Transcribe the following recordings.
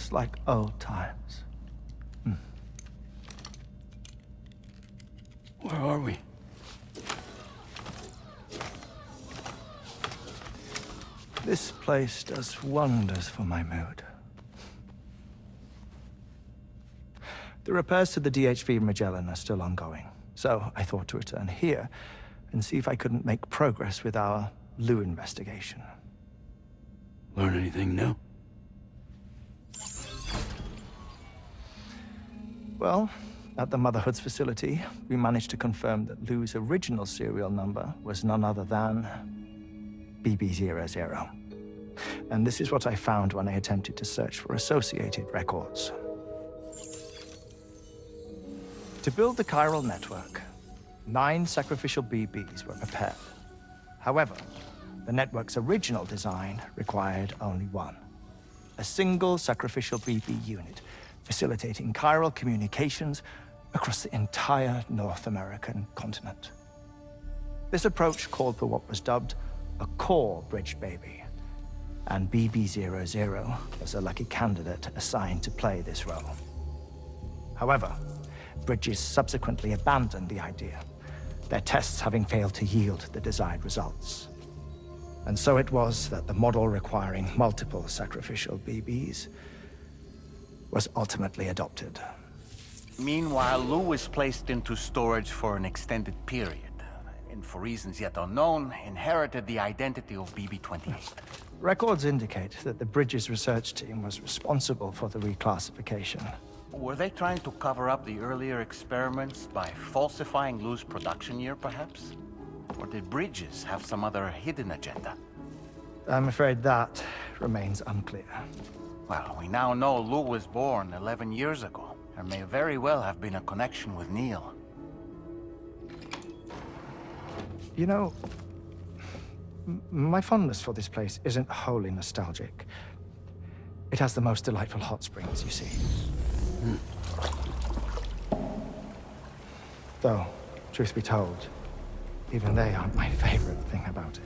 Just like old times. Where are we? This place does wonders for my mood. The repairs to the DHV Magellan are still ongoing, so I thought to return here and see if I couldn't make progress with our Lu investigation. Learn anything new? Well, at the Motherhood's facility, we managed to confirm that Lu's original serial number was none other than BB00. And this is what I found when I attempted to search for associated records. To build the chiral network, 9 sacrificial BBs were prepared. However, the network's original design required only 1. A single sacrificial BB unit, facilitating chiral communications across the entire North American continent. This approach called for what was dubbed a core bridge baby, and BB00 was a lucky candidate assigned to play this role. However, Bridges subsequently abandoned the idea, their tests having failed to yield the desired results. And so it was that the model requiring multiple sacrificial BBs was ultimately adopted. Meanwhile, Lu was placed into storage for an extended period, and for reasons yet unknown, inherited the identity of BB-28. Records indicate that the Bridges research team was responsible for the reclassification. Were they trying to cover up the earlier experiments by falsifying Lu's production year, perhaps? Or did Bridges have some other hidden agenda? I'm afraid that remains unclear. Well, we now know Lu was born 11 years ago. There may very well have been a connection with Neil. You know, my fondness for this place isn't wholly nostalgic. It has the most delightful hot springs, you see. Though, truth be told, even they aren't my favorite thing about it.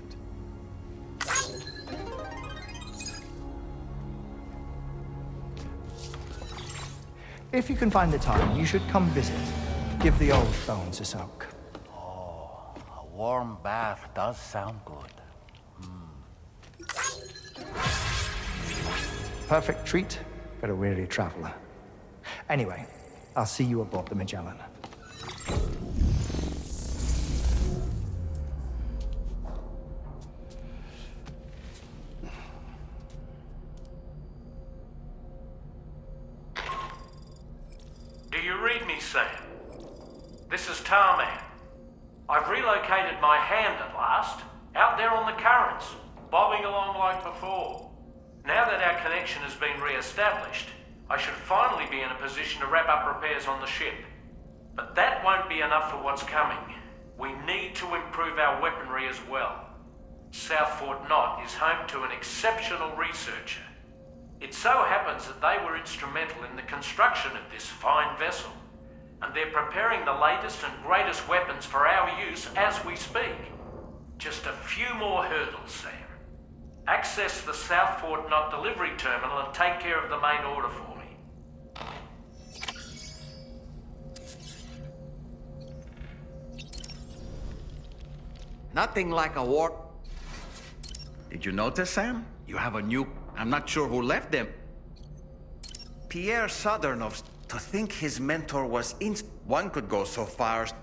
If you can find the time, you should come visit. Give the old bones a soak. Oh, a warm bath does sound good. Perfect treat for a weary traveler. Anyway, I'll see you aboard the Magellan. Do you read me, Sam? This is Tarman. I've relocated my hand at last, out there on the currents, bobbing along like before. Now that our connection has been re-established, I should finally be in a position to wrap up repairs on the ship. But that won't be enough for what's coming. We need to improve our weaponry as well. South Fort Knot is home to an exceptional researcher. It so happens that they were instrumental in the construction of this fine vessel, and they're preparing the latest and greatest weapons for our use as we speak. Just a few more hurdles, Sam. Access the South Fort Knot delivery terminal and take care of the main order for me. Nothing like a war. Did you notice, Sam? You have a new... I'm not sure who left them. Pierre Sadornov. To think his mentor was in... One could go so far as...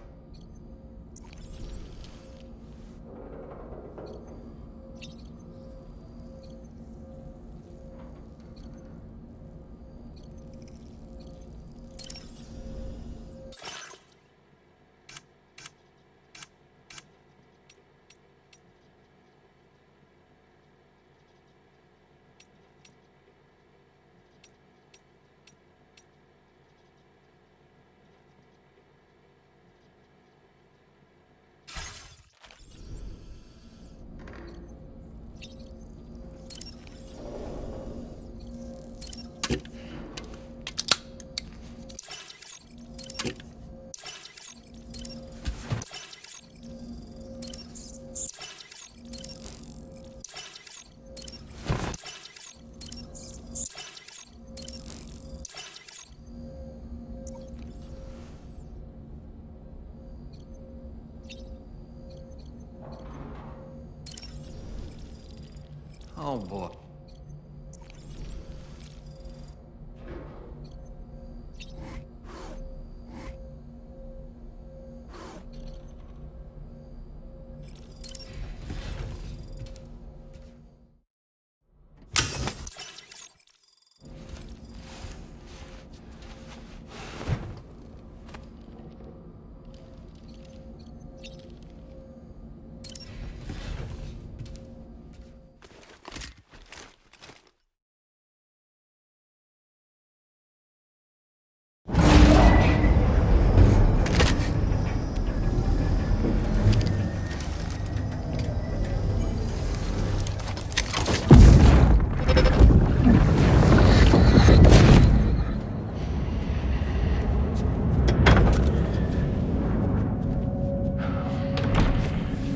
Oh boy.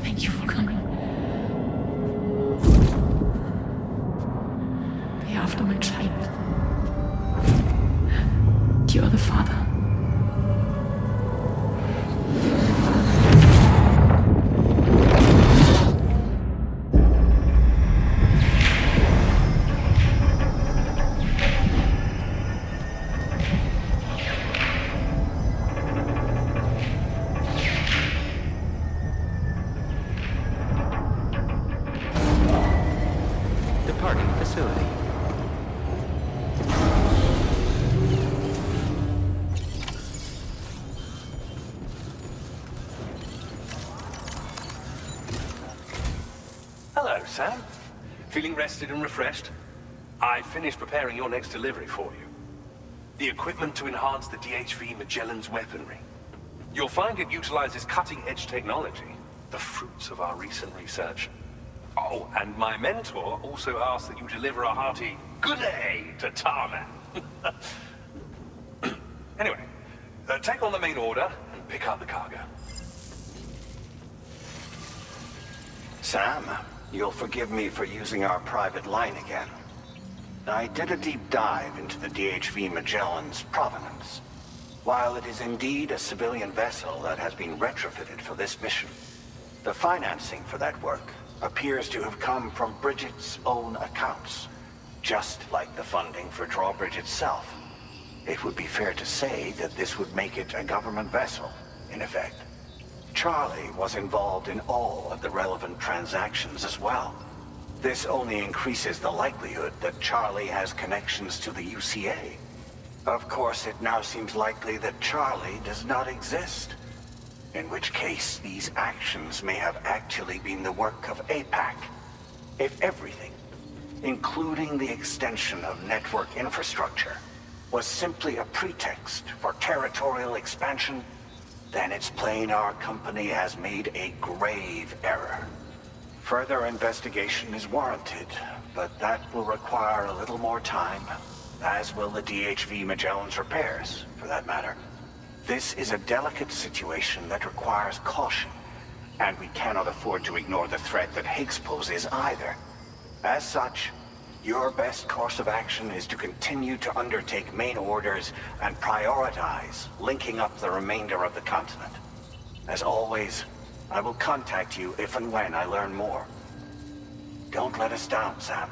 Thank you for coming. Be after my child. You are the father. Departing facility. Hello, Sam. Feeling rested and refreshed? I finished preparing your next delivery for you. The equipment to enhance the DHV Magellan's weaponry. You'll find it utilizes cutting-edge technology, the fruits of our recent research. Oh, and my mentor also asked that you deliver a hearty good day to Tarman. Anyway, take on the main order and pick up the cargo. Sam, you'll forgive me for using our private line again. I did a deep dive into the DHV Magellan's provenance. While it is indeed a civilian vessel that has been retrofitted for this mission, the financing for that work appears to have come from Bridget's own accounts, just like the funding for Drawbridge itself. It would be fair to say that this would make it a government vessel, in effect. Charlie was involved in all of the relevant transactions as well. This only increases the likelihood that Charlie has connections to the UCA. Of course, it now seems likely that Charlie does not exist. In which case, these actions may have actually been the work of APAC. If everything, including the extension of network infrastructure, was simply a pretext for territorial expansion, then it's plain our company has made a grave error. Further investigation is warranted, but that will require a little more time, as will the DHV Magellan's repairs, for that matter. This is a delicate situation that requires caution, and we cannot afford to ignore the threat that Higgs poses either. As such, your best course of action is to continue to undertake main orders and prioritize linking up the remainder of the continent. As always, I will contact you if and when I learn more. Don't let us down, Sam.